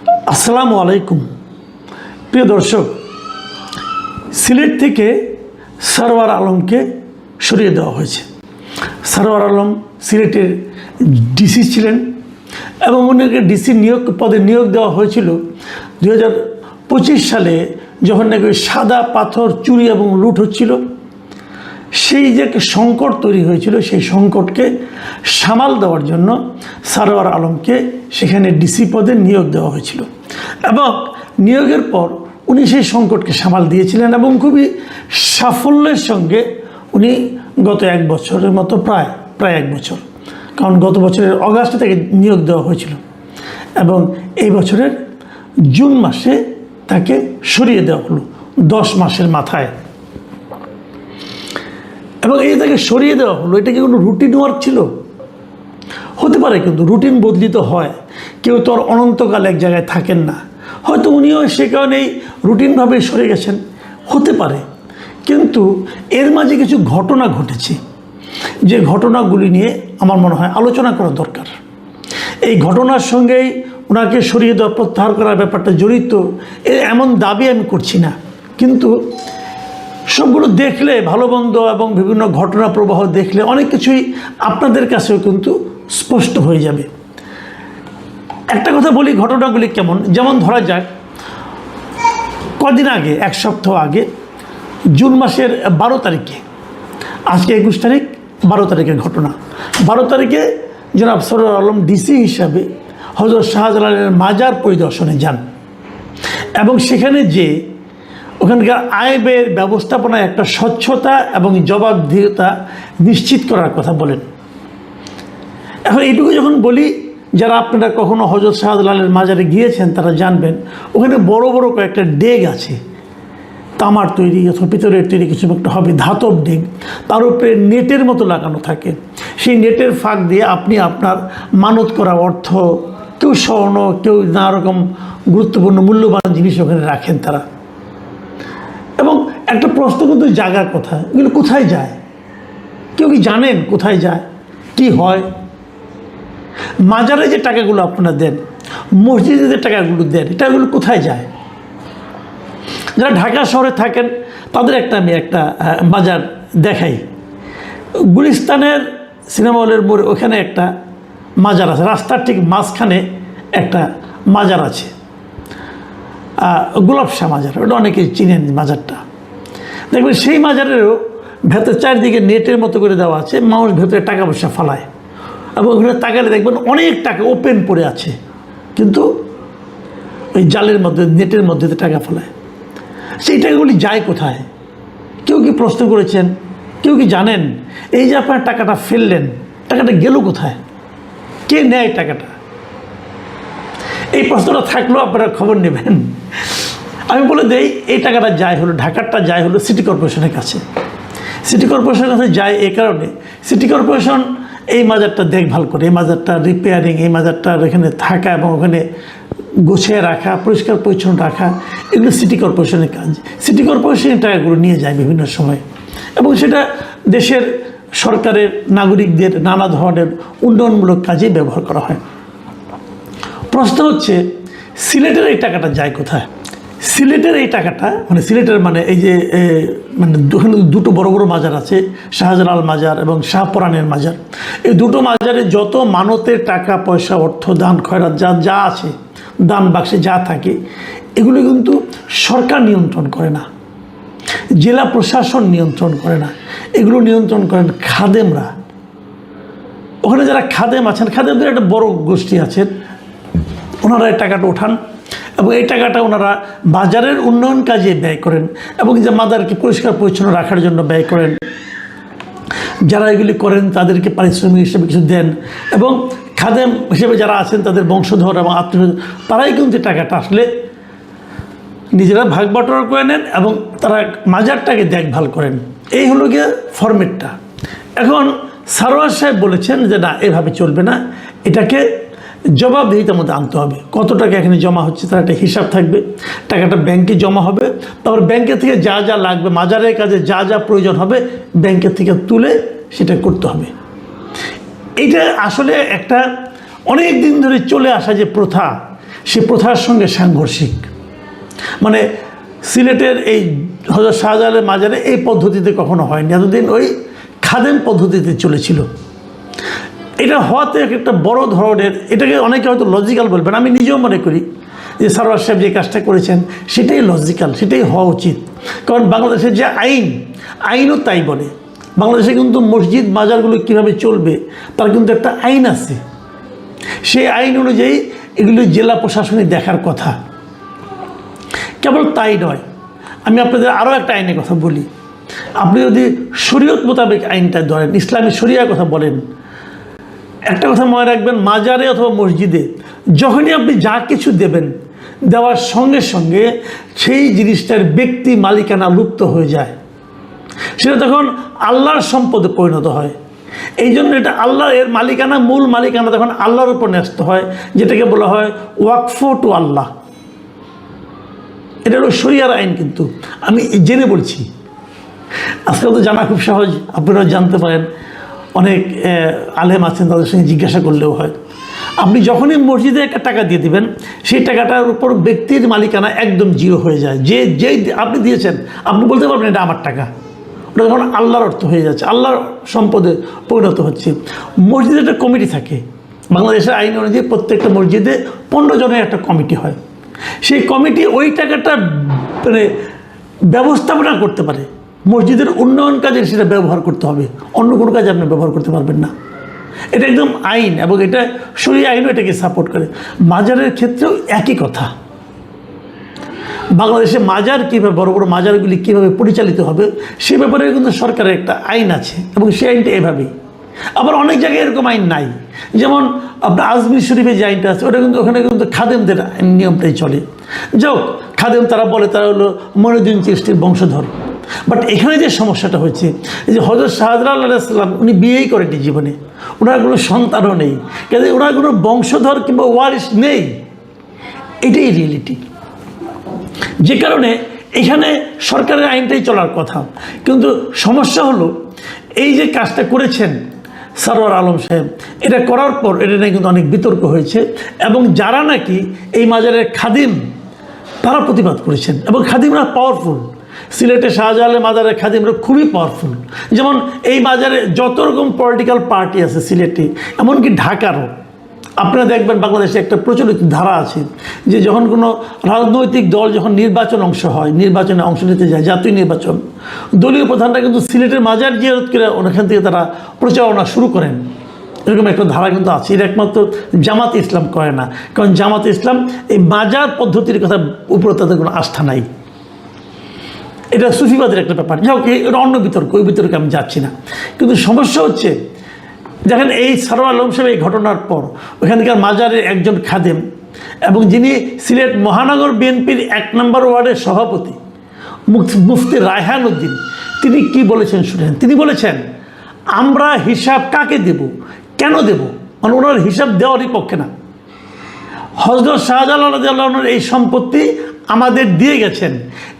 আসসালামু আলাইকুম প্রিয় দর্শক, সিলেট থেকে সরওয়ার আলমকে সরিয়ে দেওয়া হয়েছে। সরওয়ার আলম সিলেটের ডিসি ছিলেন এবং ওনাকে ডিসি পদে নিয়োগ দেওয়া হয়েছিল 2025 সালে, যখন নাকি সাদা পাথর চুরি এবং লুট হচ্ছিল। সেই যে সংকট তৈরি হয়েছিল, সেই সংকটকে সামাল দেওয়ার জন্য সরওয়ার আলমকে সেখানে ডিসি পদে নিয়োগ দেওয়া হয়েছিল এবং নিয়োগের পর উনি সেই সংকটকে সামাল দিয়েছিলেন এবং খুবই সাফল্যের সঙ্গে উনি গত 1 বছরের মতো প্রায় 1 বছর, কারণ গত বছরের অগাস্টে তাকে নিয়োগ দেওয়া হয়েছিল এবং এই বছরের জুন মাসে তাকে সরিয়ে দেওয়া হলো 10 মাসের মাথায়। এবং এই তাকে সরিয়ে দেওয়া হলো, এটা কি কোনো রুটিন ওয়ার্ক ছিল? হতে পারে, কিন্তু রুটিন বদলিত হয়। কেউ তো আর অনন্তকাল এক জায়গায় থাকেন না। হয়তো উনিও সে কারণেই রুটিনভাবে সরে গেছেন, হতে পারে। কিন্তু এর মাঝে কিছু ঘটনা ঘটেছে, যে ঘটনাগুলি নিয়ে আমার মনে হয় আলোচনা করা দরকার। এই ঘটনার সঙ্গেই ওনাকে সরিয়ে দেওয়া, প্রত্যাহার করার ব্যাপারটা জড়িত এমন দাবি আমি করছি না, কিন্তু সবগুলো দেখলে, ভালো মন্দ এবং বিভিন্ন ঘটনা প্রবাহ দেখলে অনেক কিছুই আপনাদের কাছেও কিন্তু স্পষ্ট হয়ে যাবে। একটা কথা বলি, ঘটনাগুলি কেমন। যেমন ধরা যাক, কদিন আগে, 1 সপ্তাহ আগে, জুন মাসের 12 তারিখে, আজকে 21 তারিখ, 12 তারিখের ঘটনা। 12 তারিখে জনাব সরওয়ার আলম ডিসি হিসাবে হযরত শাহজালালের মাজার পরিদর্শনে যান এবং সেখানে যে ওখানকার আয় ব্যয়ের ব্যবস্থাপনায় একটা স্বচ্ছতা এবং জবাবদিহিতা নিশ্চিত করার কথা বলেন। এখন এইটুকু যখন বলি, যারা আপনারা কখনো হযরত শাহজালালের মাজারে গিয়েছেন তারা জানবেন, ওখানে বড় বড় কয়েকটা ডেগ আছে, তামার তৈরি অথবা পিতলের তৈরি কিছু একটা হবে, ধাতব ডেগ। তার উপরে নেটের মতো লাগানো থাকে। সেই নেটের ফাঁক দিয়ে আপনি আপনার মানত করা অর্থ, কেউ স্বর্ণ, কেউ নানা রকম গুরুত্বপূর্ণ মূল্যবান জিনিস ওখানে রাখেন তারা। এবং একটা প্রশ্ন কিন্তু জাগার কথা, এগুলো কোথায় যায়? কেউ কি জানেন কোথায় যায়, কি হয়? মাজারে যে টাকাগুলো আপনারা দেন, মসজিদে যে টাকাগুলো দেন, এটাগুলো কোথায় যায়? যারা ঢাকা শহরে থাকেন তাদের আমি একটা মাজার দেখাই। গুলিস্তানের সিনেমা হলের মোড়ে ওখানে একটা মাজার আছে, রাস্তার ঠিক মাঝখানে একটা মাজার আছে, গোলাপ শাহ মাজার। ওটা অনেকে চিনেন মাজারটা। দেখবেন সেই মাজারেরও ভেতরে চারদিকে নেটের মতো করে দেওয়া আছে, মানুষ ভেতরে টাকা পয়সা ফালায় এবং ওখানে তাকালে দেখবেন অনেক টাকা ওপেন পড়ে আছে, কিন্তু ওই জালের মধ্যে, নেটের মধ্যে টাকা ফেলায়। সেই টাকাগুলি যায় কোথায়? কেউ কি প্রশ্ন করেছেন? কেউ কি জানেন এই যে আপনার টাকাটা ফেললেন, টাকাটা গেল কোথায়? কে নেয় টাকাটা? এই প্রশ্নটা থাকলেও আপনারা খবর নেবেন। আমি বলে দেই, এই টাকাটা যায় হলো, ঢাকারটা যায় হলো সিটি কর্পোরেশনের কাছে। সিটি কর্পোরেশনের কাছে যায় এই কারণে, সিটি কর্পোরেশন এই মাজারটা দেখভাল করে, এই মাজারটা রিপেয়ারিং, এই মাজারটার এখানে থাকা এবং ওখানে গুছিয়ে রাখা, পরিষ্কার পরিচ্ছন্ন রাখা, এগুলো সিটি কর্পোরেশনের কাজ। সিটি কর্পোরেশনের টাকাগুলো নিয়ে যায় বিভিন্ন সময় এবং সেটা দেশের সরকারের নাগরিকদের নানা ধরনের উন্নয়নমূলক কাজে ব্যবহার করা হয়। প্রশ্ন হচ্ছে, সিলেটের এই টাকাটা যায় কোথায়? সিলেটের এই টাকাটা, মানে সিলেটের এই যে দুটো বড় বড় মাজার আছে, শাহজালাল মাজার এবং শাহপরানের মাজার। এই দুটো মাজারে যত মানতের টাকা পয়সা, অর্থ দান, খয়রাত যা আছে, দান বাক্সে যা থাকে, এগুলো কিন্তু সরকার নিয়ন্ত্রণ করে না, জেলা প্রশাসন নিয়ন্ত্রণ করে না, এগুলো নিয়ন্ত্রণ করেন খাদেমরা। ওখানে যারা খাদেম আছেন, খাদেমদের একটা বড় গোষ্ঠী আছেন, ওনারা এই টাকাটা ওঠান এবং এই টাকাটা ওনারা বাজারের উন্নয়ন কাজে ব্যয় করেন এবং যে মাজারকে পরিষ্কার পরিচ্ছন্ন রাখার জন্য ব্যয় করেন। যারা এগুলি করেন তাদেরকে পারিশ্রমিক হিসেবে কিছু দেন এবং খাদেম হিসেবে যারা আছেন তাদের বংশধর এবং আত্মীয়, তারাই কিন্তু টাকাটা আসলে নিজেরা ভাগ বাটোয়ারা করে নেন এবং তারা মাজারটাকে দেখভাল করেন। এই হলো গিয়ে ফরম্যাটটা। এখন সরওয়ার সাহেব বলেছেন যে না, এভাবে চলবে না, এটাকে জবাবদিহিতার মধ্যে আনতে হবে। কত টাকা এখানে জমা হচ্ছে তার একটা হিসাব থাকবে, টাকাটা ব্যাংকে জমা হবে, তারপর ব্যাংকের থেকে যা যা লাগবে, মাজারের কাজে যা যা প্রয়োজন হবে, ব্যাংকের থেকে তুলে সেটা করতে হবে। এটা আসলে একটা অনেক দিন ধরে চলে আসা যে প্রথা, সে প্রথার সঙ্গে সাংঘর্ষিক। মানে সিলেটের এই হযরত শাহজালালের মাজারে এই পদ্ধতিতে কখনো হয়নি, এতদিন ওই খাদেম পদ্ধতিতে চলেছিল। এটা হওয়াতে একটা বড় ধরনের, এটাকে অনেকে হয়তো লজিক্যাল বলবেন, আমি নিজেও মনে করি যে সারওয়ার সাহেব যে কাজটা করেছেন সেটাই লজিক্যাল, সেটাই হওয়া উচিত। কারণ বাংলাদেশের যে আইনও তাই বলে। বাংলাদেশে কিন্তু মসজিদ মাজারগুলো কীভাবে চলবে তার কিন্তু একটা আইন আছে, সেই আইন অনুযায়ী এগুলো জেলা প্রশাসনের দেখার কথা। কেবল তাই নয়, আমি আপনাদের আরও একটা আইনের কথা বলি। আপনি যদি শরীয়ত মোতাবেক আইনটা ধরেন, ইসলামী শরিয়ার কথা বলেন, একটা কথা মনে রাখবেন, মাজারে অথবা মসজিদে যখনই আপনি যা কিছু দেবেন, দেওয়ার সঙ্গে সঙ্গে সেই জিনিসটার ব্যক্তি মালিকানা লুপ্ত হয়ে যায়, সেটা তখন আল্লাহর সম্পদে পরিণত হয়। এই জন্য এটা আল্লাহ, এর মালিকানা, মূল মালিকানা তখন আল্লাহর উপর ন্যস্ত হয়, যেটাকে বলা হয় ওয়াকফ টু আল্লাহ। এটা হলো শরিয়ার আইন, কিন্তু আমি জেনে বলছি। আজকাল তো জানা খুব সহজ, আপনারা জানতে পারেন, অনেক আলেম আছেন, তাদের সঙ্গে জিজ্ঞাসা করলেও হয়। আপনি যখনই মসজিদে একটা টাকা দিয়ে দিবেন, সেই টাকাটার উপর ব্যক্তির মালিকানা একদম জিরো হয়ে যায়। যেই আপনি দিয়েছেন, আপনি বলতে পারবেন এটা আমার টাকা, ওটা তখন আল্লাহর অর্থ হয়ে যাচ্ছে, আল্লাহর সম্পদে পরিণত হচ্ছে। মসজিদে একটা কমিটি থাকে, বাংলাদেশের আইন অনুযায়ী প্রত্যেকটা মসজিদে 15 জনের একটা কমিটি হয়। সেই কমিটি ওই টাকাটা মানে ব্যবস্থাপনা করতে পারে, মসজিদের উন্নয়ন কাজে সেটা ব্যবহার করতে হবে, অন্য কোনো কাজে আপনি ব্যবহার করতে পারবেন না। এটা একদম আইন, এবং এটা শরীয়ত আইনও এটাকে সাপোর্ট করে। মাজারের ক্ষেত্রেও একই কথা। বাংলাদেশে মাজার কীভাবে, বড় বড় মাজারগুলি কীভাবে পরিচালিত হবে সে ব্যাপারে কিন্তু সরকারের একটা আইন আছে, এবং সেই আইনটা এভাবেই। আবার অনেক জায়গায় এরকম আইন নাই, যেমন আপনার আজমির শরীফে যে আইনটা আছে, ওটা কিন্তু ওখানে কিন্তু খাদেমদের নিয়মটাই চলে। যাও, খাদেম তারা বলে তারা হলো মঈনুদ্দিন চিশতির বংশধর। বাট এখানে যে সমস্যাটা হচ্ছে, যে হযরত শাহজালাল আলাইহিস সালাম উনি বিয়েই করেননি জীবনে, ওনার কোনো সন্তানও নেই, কাজে ওনার কোনো বংশধর কিংবা ওয়ারিশ নেই, এটাই রিয়েলিটি। যে কারণে এখানে সরকারের আইনটাই চলার কথা। কিন্তু সমস্যা হলো, এই যে কাজটা করেছেন সরওয়ার আলম সাহেব, এটা করার পর এটা নিয়ে কিন্তু অনেক বিতর্ক হয়েছে, এবং যারা নাকি এই মাজারের খাদিম তারা প্রতিবাদ করেছেন, এবং খাদিমরা পাওয়ারফুল। সিলেটে শাহজালালের মাজারের খাদিমরা খুবই পাওয়ারফুল। যেমন এই মাজারে যত রকম পলিটিক্যাল পার্টি আছে সিলেটে, এমনকি ঢাকারও, আপনারা দেখবেন বাংলাদেশে একটা প্রচলিত ধারা আছে যে যখন কোনো রাজনৈতিক দল যখন নির্বাচনে অংশ নিতে যায়, জাতীয় নির্বাচন, দলীয় প্রধানরা কিন্তু সিলেটের মাজার জিয়ারত করে ওখান থেকে তারা প্রচারণা শুরু করেন। এরকম একটা ধারা কিন্তু আছে। এটা একমাত্র জামাত ইসলাম করে না, কারণ জামাত ইসলাম এই মাজার পদ্ধতির কথা উপরে তাদের কোনো আস্থা নাই। এটা সুফিবাদের একটা ব্যাপার। যাই হোক, এটা অন্য বিতর্ক, ওই বিতর্কে আমি যাচ্ছি না। কিন্তু সমস্যা হচ্ছে, দেখেন এই সরওয়ার আলম সাহেব এই ঘটনার পর ওখানকার মাজারের একজন খাদেম, এবং যিনি সিলেট মহানগর বিএনপির 1 নম্বর ওয়ার্ডের সভাপতি মুফতি রায়হান উদ্দিন, তিনি কি বলেছেন শুনেন। তিনি বলেছেন, আমরা হিসাব কাকে দেব, কেন দেব, মানে ওনার হিসাব দেওয়ারই পক্ষে না। হযরত শাহজালাল রাদিয়াল্লাহু আনহুর এই সম্পত্তি আমাদের দিয়ে গেছেন,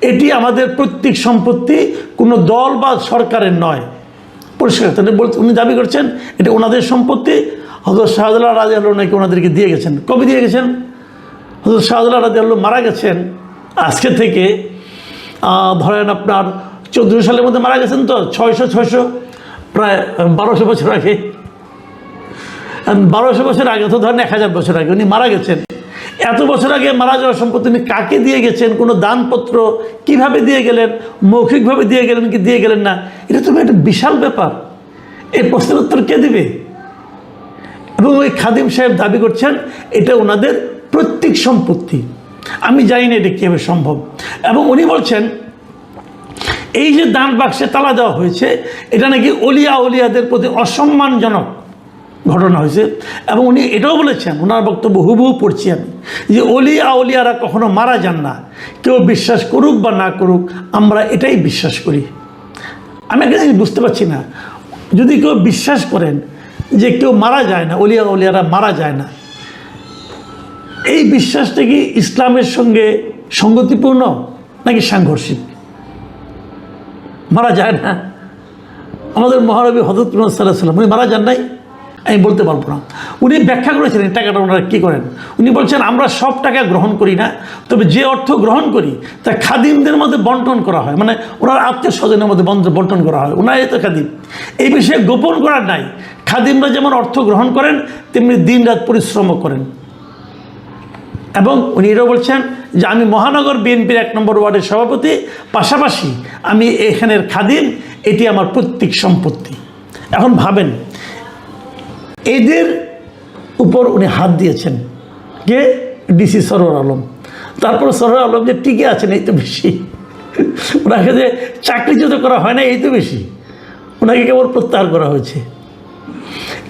এটি আমাদের পৈতৃক সম্পত্তি, কোনো দল বা সরকারের নয়। পরিষ্কার বলতে উনি দাবি করছেন এটা ওনাদের সম্পত্তি। হযরত শাহজালাল রাদিয়াল্লাহু আনহু নাকি ওনাদেরকে দিয়ে গেছেন। কবে দিয়ে গেছেন? হযরত শাহজালাল রাদিয়াল্লাহু আনহু মারা গেছেন আজকে থেকে ধরেন আপনার 14 সালের মধ্যে মারা গেছেন, তো 600 প্রায় 1200 বছর আগে। 1200 বছর আগে, তো ধরেন 1000 বছর আগে উনি মারা গেছেন। এত বছর আগে মারা যাওয়ার সম্পত্তি উনি কাকে দিয়ে গেছেন, কোনো দানপত্র কিভাবে দিয়ে গেলেন, মৌখিকভাবে দিয়ে গেলেন কি দিয়ে গেলেন না, এটা তো একটা বিশাল ব্যাপার। এই প্রশ্নের উত্তর কে দেবে? এবং ওই খাদিম সাহেব দাবি করছেন এটা ওনাদের পৈতৃক সম্পত্তি। আমি জানি না এটা কীভাবে সম্ভব। এবং উনি বলছেন এই যে দান বাক্সে তালা দেওয়া হয়েছে, এটা নাকি অলিয়াদের প্রতি অসম্মানজনক ঘটনা হয়েছে। এবং উনি এটাও বলেছেন, ওনার বক্তব্য হুবহু পড়ছি আমি, যে অলিয়ারা কখনো মারা যান না, কেউ বিশ্বাস করুক বা না করুক, আমরা এটাই বিশ্বাস করি। আমি একটা জিনিস বুঝতে পারছি না, যদি কেউ বিশ্বাস করেন যে কেউ মারা যায় না, অলিয়ারা মারা যায় না, এই বিশ্বাসটা কি ইসলামের সঙ্গে সঙ্গতিপূর্ণ নাকি সাংঘর্ষিক? মারা যায় না। আমাদের মহানবী হযরত মুহাম্মদ সাল্লাল্লাহু আলাইহি ওয়াসাল্লাম উনি মারা যান নাই, আমি বলতে পারবো না। উনি ব্যাখ্যা করেছিলেন টাকাটা ওনারা কী করেন। উনি বলছেন আমরা সব টাকা গ্রহণ করি না, তবে যে অর্থ গ্রহণ করি তা খাদিমদের মধ্যে বন্টন করা হয়, মানে ওনার আত্মীয় স্বজনের মধ্যে বন্টন করা হয়। ওনারাই তো খাদিম, এই বিষয়ে গোপন করার নাই। খাদিমরা যেমন অর্থ গ্রহণ করেন তেমনি দিনরাত পরিশ্রমও করেন। এবং উনি এটাও বলছেন যে আমি মহানগর বিএনপির 1 নম্বর ওয়ার্ডের সভাপতি, পাশাপাশি আমি এখানের খাদিম, এটি আমার পৈতৃক সম্পত্তি। এখন ভাবেন এদের উপর উনি হাত দিয়েছেন কে? ডিসি সরোয়ার আলম। তারপর সরোয়ার আলম যে টিকে আছেন এই তো বেশি, ওনাকে যে চাকরিচ্যুত করা হয় না এই তো বেশি, ওনাকে কেবল প্রত্যাহার করা হয়েছে।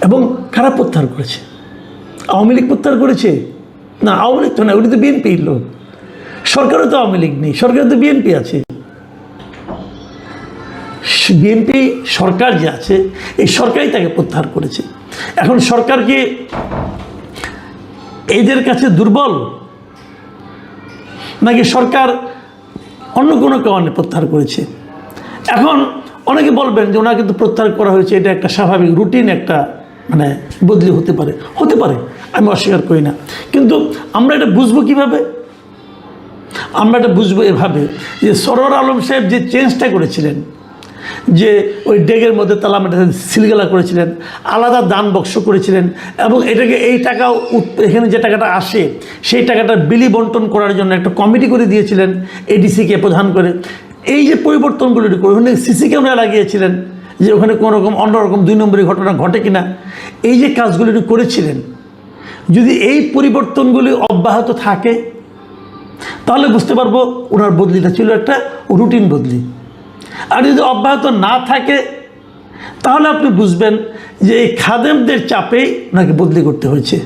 এবং কারা প্রত্যাহার করেছে? আওয়ামী লীগ প্রত্যাহার করেছে না? আওয়ামী লীগ তো না, উনি তো বিএনপির লোক। সরকারও তো আওয়ামী লীগ নেই, সরকারে তো বিএনপি আছে। বিএনপি সরকার যে আছে এই সরকারই তাকে প্রত্যাহার করেছে। এখন সরকার কি এদের কাছে দুর্বল, নাকি সরকার অন্য কোনো কারণে প্রত্যাহার করেছে? এখন অনেকে বলবেন যে ওনাকে কিন্তু প্রত্যাহার করা হয়েছে, এটা একটা স্বাভাবিক রুটিন, একটা মানে বদলি হতে পারে, আমি অস্বীকার করি না। কিন্তু আমরা এটা বুঝবো কীভাবে? আমরা এটা বুঝবো এভাবে যে সরোয়ার আলম সাহেব যে চেঞ্জটা করেছিলেন, যে ওই ডেগের মধ্যে তালা মেটে সিলগালা করেছিলেন, আলাদা দান বক্স করেছিলেন, এবং এটাকে এই টাকা এখানে যে টাকাটা আসে সেই টাকাটা বিলি বন্টন করার জন্য একটা কমিটি করে দিয়েছিলেন এডিসিকে প্রধান করে। এই যে পরিবর্তনগুলো ওখানে সিসি ক্যামেরা লাগিয়েছিলেন যে ওখানে কোনো রকম অন্যরকম 2 নম্বরী ঘটনা ঘটে কিনা, এই যে কাজগুলো করেছিলেন, যদি এই পরিবর্তনগুলি অব্যাহত থাকে তাহলে বুঝতে পারবো ওনার বদলিটা ছিল একটা রুটিন বদলি। আর যদি অব্যাহত না থাকে তাহলে আপনি বুঝবেন যে এই খাদেমদের চাপেই ওনাকে বদলি করতে হয়েছে।